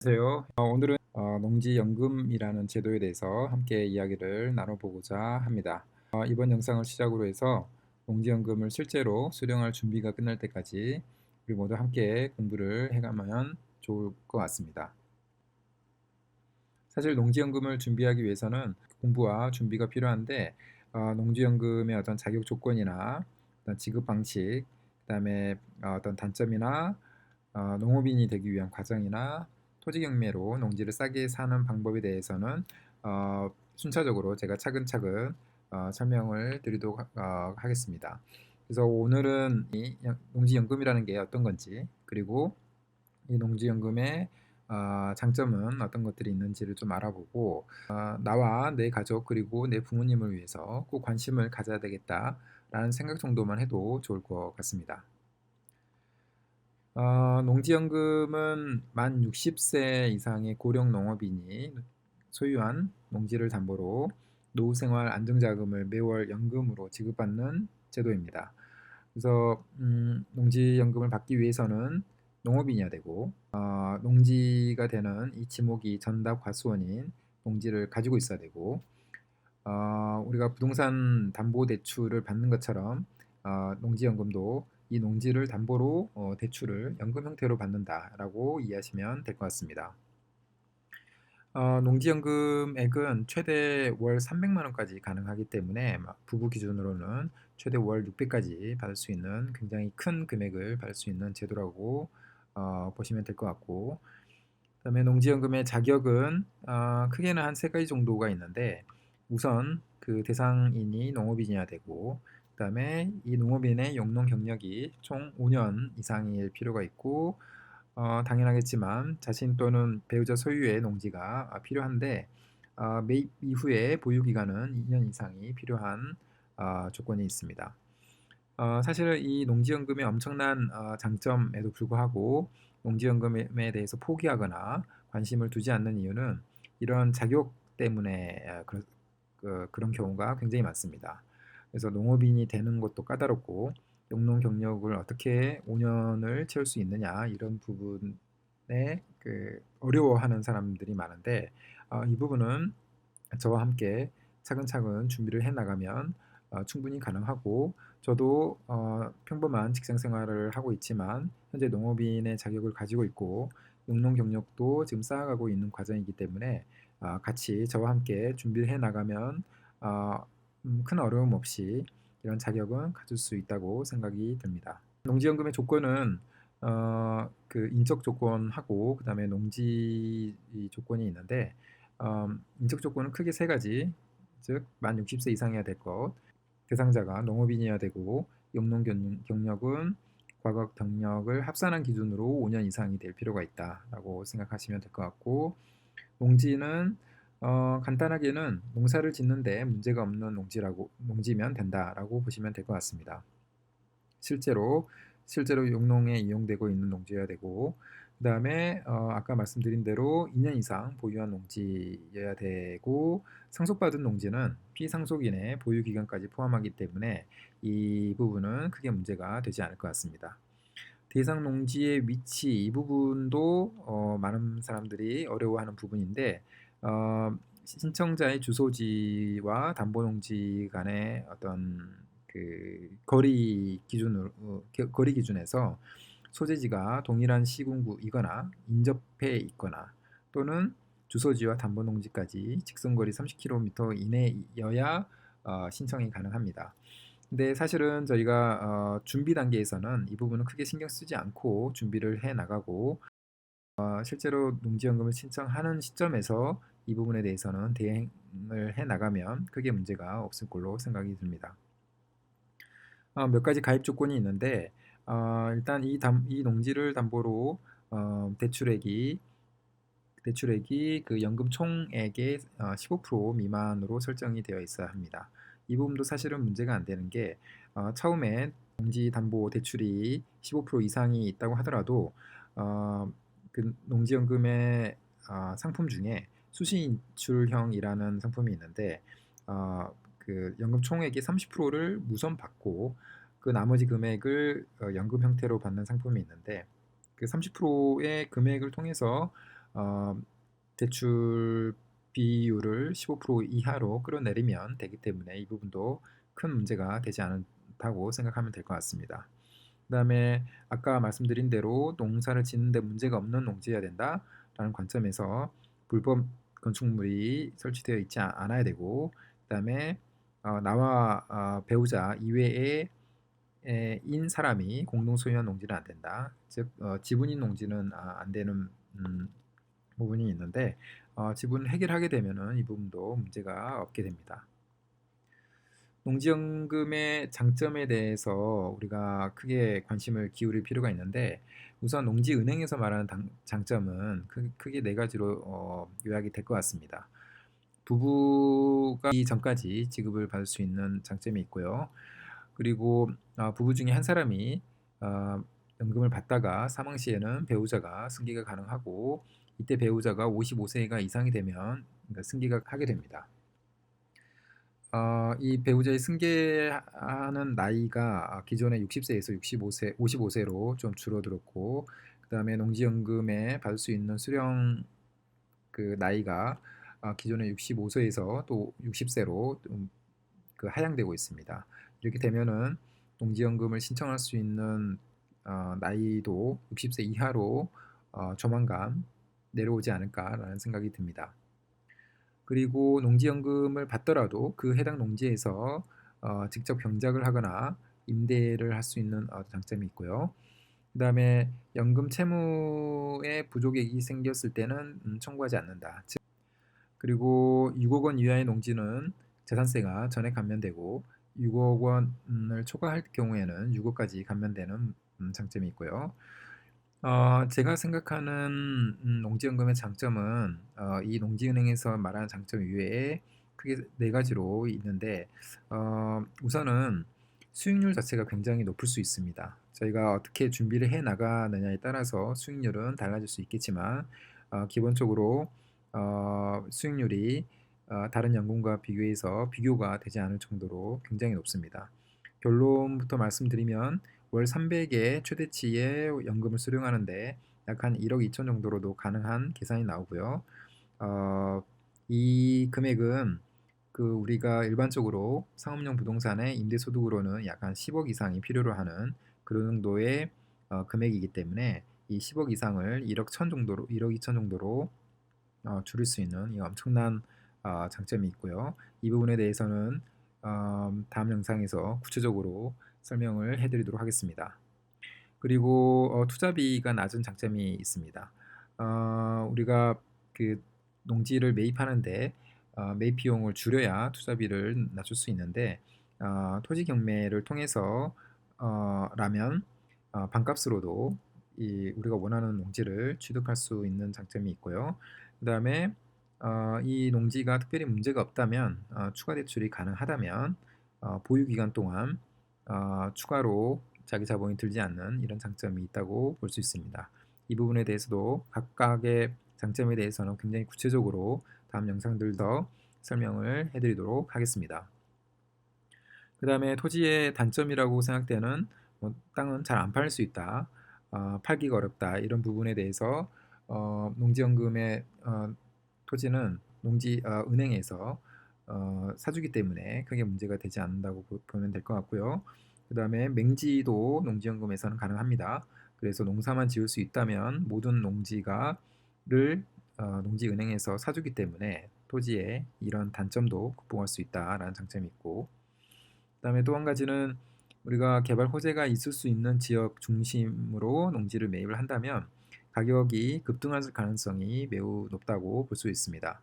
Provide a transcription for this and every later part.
안녕하세요. 오늘은 농지연금이라는 제도에 대해서 함께 이야기를 나눠보고자 합니다. 이번 영상을 시작으로 해서 농지연금을 실제로 수령할 준비가 끝날 때까지 우리 모두 함께 공부를 해가면 좋을 것 같습니다. 사실 농지연금을 준비하기 위해서는 공부와 준비가 필요한데 농지연금의 어떤 자격 조건이나 어떤 지급 방식, 그다음에 어떤 단점이나 농업인이 되기 위한 과정이나 토지 경매로 농지를 싸게 사는 방법에 대해서는 순차적으로 제가 차근차근 설명을 드리도록 하겠습니다. 그래서 오늘은 이 농지연금이라는 게 어떤 건지, 그리고 이 농지연금의 장점은 어떤 것들이 있는지를 좀 알아보고, 나와 내 가족 그리고 내 부모님을 위해서 꼭 관심을 가져야 되겠다라는 생각 정도만 해도 좋을 것 같습니다. 농지연금은 만 60세 이상의 고령 농업인이 소유한 농지를 담보로 노후생활 안정자금을 매월 연금으로 지급받는 제도입니다. 그래서 농지연금을 받기 위해서는 농업인이어야 되고, 농지가 되는 이 지목이 전답 과수원인 농지를 가지고 있어야 되고, 우리가 부동산 담보 대출을 받는 것처럼 농지연금도 이 농지를 담보로 대출을 연금 형태로 받는다라고 이해하시면 될 것 같습니다. 농지연금액은 최대 월 300만 원까지 가능하기 때문에 부부 기준으로는 최대 월 600까지 받을 수 있는 굉장히 큰 금액을 받을 수 있는 제도라고 보시면 될 것 같고, 그다음에 농지연금의 자격은 크게는 한 세 가지 정도가 있는데, 우선 그 대상인이 농업인이어야 되고, 그다음에 이 농업인의 영농 경력이 총 5년 이상일 필요가 있고, 당연하겠지만 자신 또는 배우자 소유의 농지가 필요한데, 매입 이후에 보유 기간은 2년 이상이 필요한 조건이 있습니다. 사실은 이 농지연금의 엄청난 장점에도 불구하고 농지연금에 대해서 포기하거나 관심을 두지 않는 이유는 이런 자격 때문에 그런 경우가 굉장히 많습니다. 그래서 농업인이 되는 것도 까다롭고, 영농 경력을 어떻게 5년을 채울 수 있느냐, 이런 부분에 어려워하는 사람들이 많은데, 이 부분은 저와 함께 차근차근 준비를 해 나가면 충분히 가능하고, 저도 평범한 직장 생활을 하고 있지만 현재 농업인의 자격을 가지고 있고 영농 경력도 지금 쌓아가고 있는 과정이기 때문에 같이 저와 함께 준비를 해 나가면 큰 어려움 없이 이런 자격은 가질 수 있다고 생각이 듭니다. 농지연금의 조건은 그 인적 조건하고 그다음에 농지 조건이 있는데, 인적 조건은 크게 세 가지, 즉 만 60세 이상이어야 될 것, 대상자가 농업인이어야 되고, 영농 경력은 과거 경력을 합산한 기준으로 5년 이상이 될 필요가 있다라고 생각하시면 될 것 같고, 농지는 간단하게는 농사를 짓는데 문제가 없는 농지면 된다라고 보시면 될 것 같습니다. 실제로 용농에 이용되고 있는 농지여야 되고, 그다음에 아까 말씀드린 대로 2년 이상 보유한 농지여야 되고, 상속받은 농지는 피상속인의 보유 기간까지 포함하기 때문에 이 부분은 크게 문제가 되지 않을 것 같습니다. 대상 농지의 위치, 이 부분도 많은 사람들이 어려워하는 부분인데, 신청자의 주소지와 담보농지 간의 어떤 그 거리 기준에서 소재지가 동일한 시군구이거나 인접해 있거나, 또는 주소지와 담보농지까지 직선거리 30km 이내여야 신청이 가능합니다. 근데 사실은 저희가 준비 단계에서는 이 부분은 크게 신경 쓰지 않고 준비를 해 나가고, 실제로 농지연금을 신청하는 시점에서 이 부분에 대해서는 대응을 해 나가면 크게 문제가 없을 걸로 생각이 듭니다. 몇 가지 가입 조건이 있는데, 일단 이 농지를 담보로 대출액이 그 연금 총액의 15% 미만으로 설정이 되어 있어야 합니다. 이 부분도 사실은 문제가 안 되는 게, 처음에 농지 담보 대출이 15% 이상이 있다고 하더라도 그 농지연금의 상품 중에 수신인출형이라는 상품이 있는데, 그 연금 총액의 30%를 무선 받고 그 나머지 금액을 연금 형태로 받는 상품이 있는데, 그 30%의 금액을 통해서 어, 대출 비율을 15% 이하로 끌어내리면 되기 때문에 이 부분도 큰 문제가 되지 않다고 생각하면 될 것 같습니다. 그다음에 아까 말씀드린 대로 농사를 짓는데 문제가 없는 농지여야 된다라는 관점에서 불법 건축물이 설치되어 있지 않아야 되고, 그다음에 나와 배우자 이외에 인 사람이 공동 소유한 농지는 안 된다. 즉 지분인 농지는 안 되는 부분이 있는데, 지분 해결하게 되면은 이 부분도 문제가 없게 됩니다. 농지연금의 장점에 대해서 우리가 크게 관심을 기울일 필요가 있는데, 우선 농지은행에서 말하는 장점은 크게 네 가지로 요약이 될 것 같습니다. 부부가 이전까지 지급을 받을 수 있는 장점이 있고요. 그리고 부부 중에 한 사람이 어, 연금을 받다가 사망 시에는 배우자가 승계가 가능하고, 이때 배우자가 55세가 이상이 되면 그러니까 승계가 하게 됩니다. 이 배우자의 승계하는 나이가 기존의 60세에서 55세로 좀 줄어들었고, 그다음에 농지연금에 받을 수 있는 수령 그 나이가 기존의 65세에서 또 60세로 그 하향되고 있습니다. 이렇게 되면은 농지연금을 신청할 수 있는 나이도 60세 이하로 조만간 내려오지 않을까라는 생각이 듭니다. 그리고 농지연금을 받더라도 그 해당 농지에서 직접 경작을 하거나 임대를 할 수 있는 장점이 있고요. 그 다음에 연금 채무의 부족액이 생겼을 때는 청구하지 않는다. 그리고 6억 원 이하의 농지는 재산세가 전액 감면되고, 6억 원을 초과할 경우에는 6억까지 감면되는 장점이 있고요. 제가 생각하는 농지연금의 장점은 이 농지은행에서 말하는 장점 이외에 크게 네 가지로 있는데, 우선은 수익률 자체가 굉장히 높을 수 있습니다. 저희가 어떻게 준비를 해 나가느냐에 따라서 수익률은 달라질 수 있겠지만, 기본적으로 수익률이 다른 연금과 비교해서 비교가 되지 않을 정도로 굉장히 높습니다. 결론부터 말씀드리면, 월 300의 최대치의 연금을 수령하는데 약 한 1억 2천 정도로도 가능한 계산이 나오고요. 어, 이 금액은 우리가 일반적으로 상업용 부동산의 임대소득으로는 약 한 10억 이상이 필요로 하는 그런 정도의 금액이기 때문에, 이 10억 이상을 1억 천 정도로 1억 2천 정도로 줄일 수 있는 이 엄청난 장점이 있고요. 이 부분에 대해서는 다음 영상에서 구체적으로 설명을 해드리도록 하겠습니다. 그리고 투자비가 낮은 장점이 있습니다. 우리가 그 농지를 매입하는데 매입 비용을 줄여야 투자비를 낮출 수 있는데, 토지 경매를 통해서 라면 반값으로도 우리가 원하는 농지를 취득할 수 있는 장점이 있고요. 그 다음에 이 농지가 특별히 문제가 없다면, 추가 대출이 가능하다면 보유 기간 동안 추가로 자기 자본이 들지 않는 이런 장점이 있다고 볼 수 있습니다. 이 부분에 대해서도 각각의 장점에 대해서는 굉장히 구체적으로 다음 영상들 더 설명을 해드리도록 하겠습니다. 그 다음에 토지의 단점이라고 생각되는 땅은 잘 안 팔릴 수 있다, 팔기가 어렵다, 이런 부분에 대해서 농지연금의 토지는 은행에서 사주기 때문에 크게 문제가 되지 않는다고 보면 될 것 같고요. 그 다음에 맹지도 농지연금에서는 가능합니다. 그래서 농사만 지을 수 있다면 모든 농지가를 농지은행에서 사주기 때문에 토지의 이런 단점도 극복할 수 있다라는 장점이 있고, 그다음에 또 한 가지는 우리가 개발 호재가 있을 수 있는 지역 중심으로 농지를 매입을 한다면 가격이 급등할 가능성이 매우 높다고 볼 수 있습니다.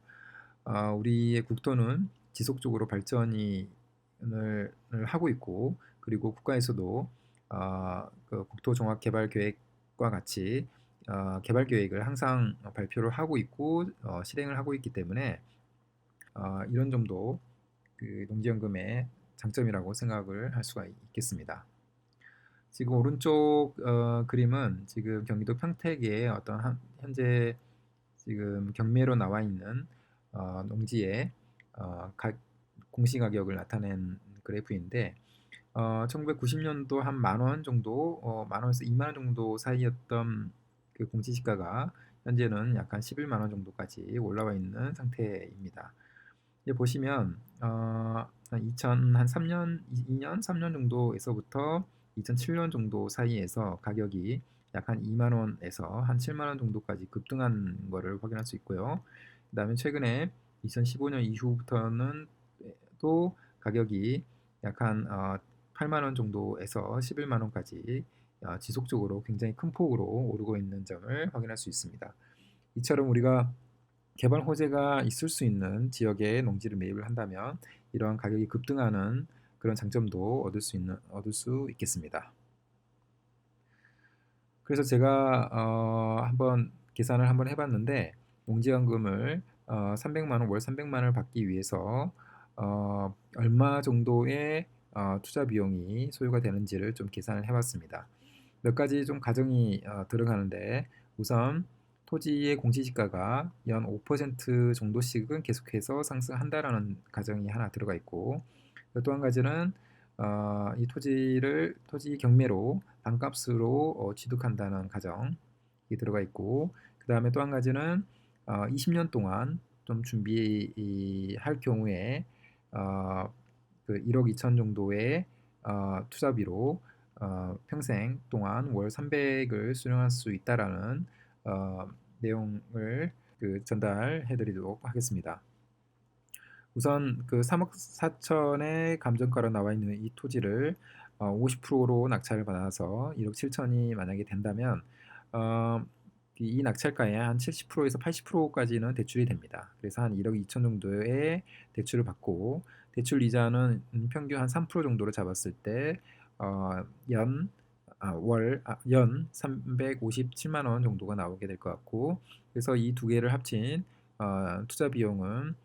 우리의 국토는 지속적으로 발전을 하고 있고, 그리고 국가에서도 그 국토종합개발계획과 같이 개발 계획을 항상 발표를 하고 있고 실행을 하고 있기 때문에 이런 점도 그 농지연금의 장점이라고 생각을 할 수가 있겠습니다. 지금 오른쪽 그림은 지금 경기도 평택의 어떤 현재 지금 경매로 나와 있는 농지의 공시가격을 나타낸 그래프인데, 1990년도 한 10,000원 정도, 10,000원에서 20,000원 정도 사이였던 그 공시지가가 현재는 약 한 11만 원 정도까지 올라와 있는 상태입니다. 이제 보시면 한 2003년, 2년, 3년 정도에서부터 2007년 정도 사이에서 가격이 약 한 2만 원에서 한 7만 원 정도까지 급등한 거를 확인할 수 있고요. 그다음에 최근에 2015년 이후부터는 또 가격이 약 한 8만 원 정도에서 11만 원까지 지속적으로 굉장히 큰 폭으로 오르고 있는 점을 확인할 수 있습니다. 이처럼 우리가 개발 호재가 있을 수 있는 지역에 농지를 매입을 한다면 이러한 가격이 급등하는 그런 장점도 얻을 수 있겠습니다. 그래서 제가 한번 계산을 한번 해봤는데 농지연금을 300만 원, 월 300만 원을 받기 위해서 얼마 정도의 투자 비용이 소요가 되는지를 좀 계산을 해봤습니다. 몇 가지 좀 가정이 들어가는데 우선 토지의 공시지가가 연 5% 정도씩은 계속해서 상승한다라는 가정이 하나 들어가 있고 또 한 가지는 이 토지 경매로 반값으로 취득한다는 가정이 들어가 있고 그 다음에 또 한 가지는 20년 동안 좀 준비할 경우에 그 1억 2천 정도의 투자비로 평생 동안 월 300을 수령할 수 있다라는 내용을 전달해 드리도록 하겠습니다. 우선 그 3억 4천의 감정가로 나와 있는 이 토지를 50%로 낙찰을 받아서 1억 7천이 만약에 된다면 이 낙찰가의 한 70%에서 80%까지는 대출이 됩니다. 그래서 한 1억 2천 정도의 대출을 받고 대출 이자는 평균 한 3% 정도로 잡았을 때 연 357만 원 정도가 나오게 될 것 같고 그래서 이 두 개를 합친 투자 비용은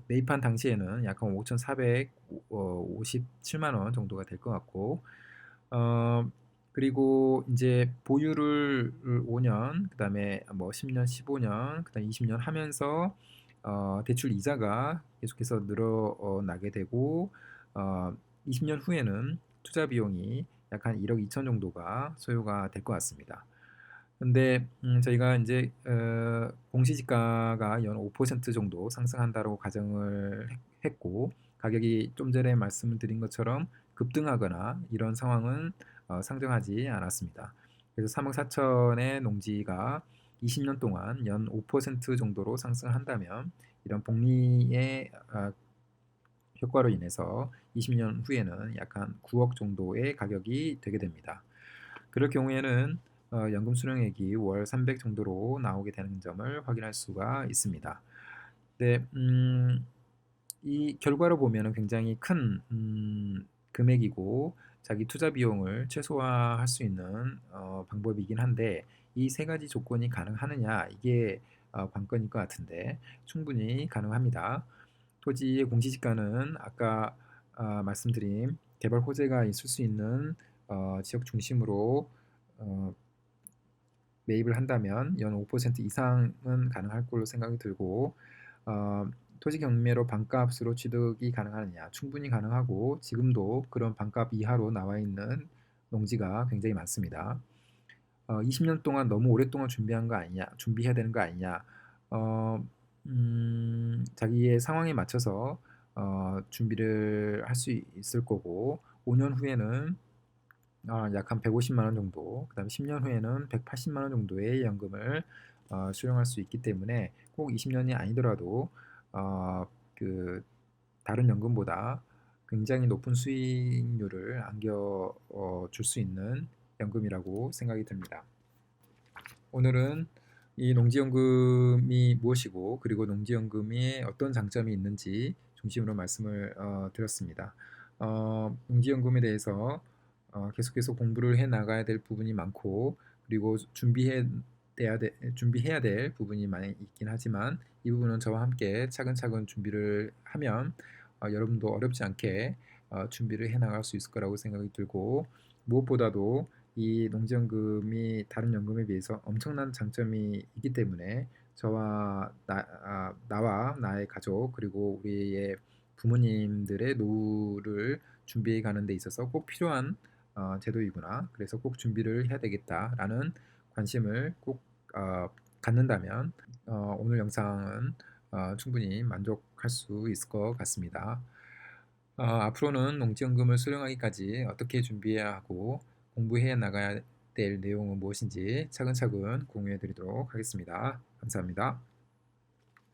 매입한 당시에는 약 한 5,457만 원 정도가 될 것 같고 그리고 이제 보유를 5년, 그다음에 뭐 10년, 15년, 그다음 20년 하면서 대출 이자가 계속해서 늘어나게 되고 20년 후에는 투자 비용이 약 한 1억 2천 정도가 소요가 될 것 같습니다. 근데 저희가 이제 공시지가가 연 5% 정도 상승한다고 가정을 했고 가격이 좀 전에 말씀을 드린 것처럼 급등하거나 이런 상황은 상정하지 않았습니다. 그래서 3억 4천의 농지가 20년 동안 연 5% 정도로 상승한다면 이런 복리의 효과로 인해서 20년 후에는 약 한 9억 정도의 가격이 되게 됩니다. 그럴 경우에는 연금 수령액이 월 300 정도로 나오게 되는 점을 확인할 수가 있습니다. 네, 이 결과로 보면 굉장히 큰 금액이고 자기 투자 비용을 최소화할 수 있는 방법이긴 한데 이 세 가지 조건이 가능하느냐 이게 관건일 것 같은데 충분히 가능합니다. 토지의 공시지가는 아까 말씀드린 개발 호재가 있을 수 있는 지역 중심으로 매입을 한다면 연 5% 이상은 가능할 걸로 생각이 들고 토지 경매로 반값으로 취득이 가능하느냐 충분히 가능하고 지금도 그런 반값 이하로 나와 있는 농지가 굉장히 많습니다. 20년 동안 너무 오랫동안 준비한 거 아니냐 준비해야 되는 거 아니냐 자기의 상황에 맞춰서 준비를 할 수 있을 거고 5년 후에는 약 한 150만 원 정도, 그다음에 10년 후에는 180만 원 정도의 연금을 수령할 수 있기 때문에 꼭 20년이 아니더라도 그 다른 연금보다 굉장히 높은 수익률을 안겨 줄 수 있는 연금이라고 생각이 듭니다. 오늘은 이 농지연금이 무엇이고 그리고 농지연금이 어떤 장점이 있는지 중심으로 말씀을 드렸습니다. 농지연금에 대해서 계속해서 공부를 해 나가야 될 부분이 많고 그리고 준비해야 될 부분이 많이 있긴 하지만 이 부분은 저와 함께 차근차근 준비를 하면 여러분도 어렵지 않게 준비를 해 나갈 수 있을 거라고 생각이 들고 무엇보다도 이 농지연금이 다른 연금에 비해서 엄청난 장점이 있기 때문에 나와 나의 가족 그리고 우리의 부모님들의 노후를 준비해 가는 데 있어서 꼭 필요한 제도이구나. 그래서 꼭 준비를 해야 되겠다라는 관심을 꼭 갖는다면 오늘 영상은 충분히 만족할 수 있을 것 같습니다. 앞으로는 농지연금을 수령하기까지 어떻게 준비해야 하고 공부해 나가야 될 내용은 무엇인지 차근차근 공유해 드리도록 하겠습니다. 감사합니다.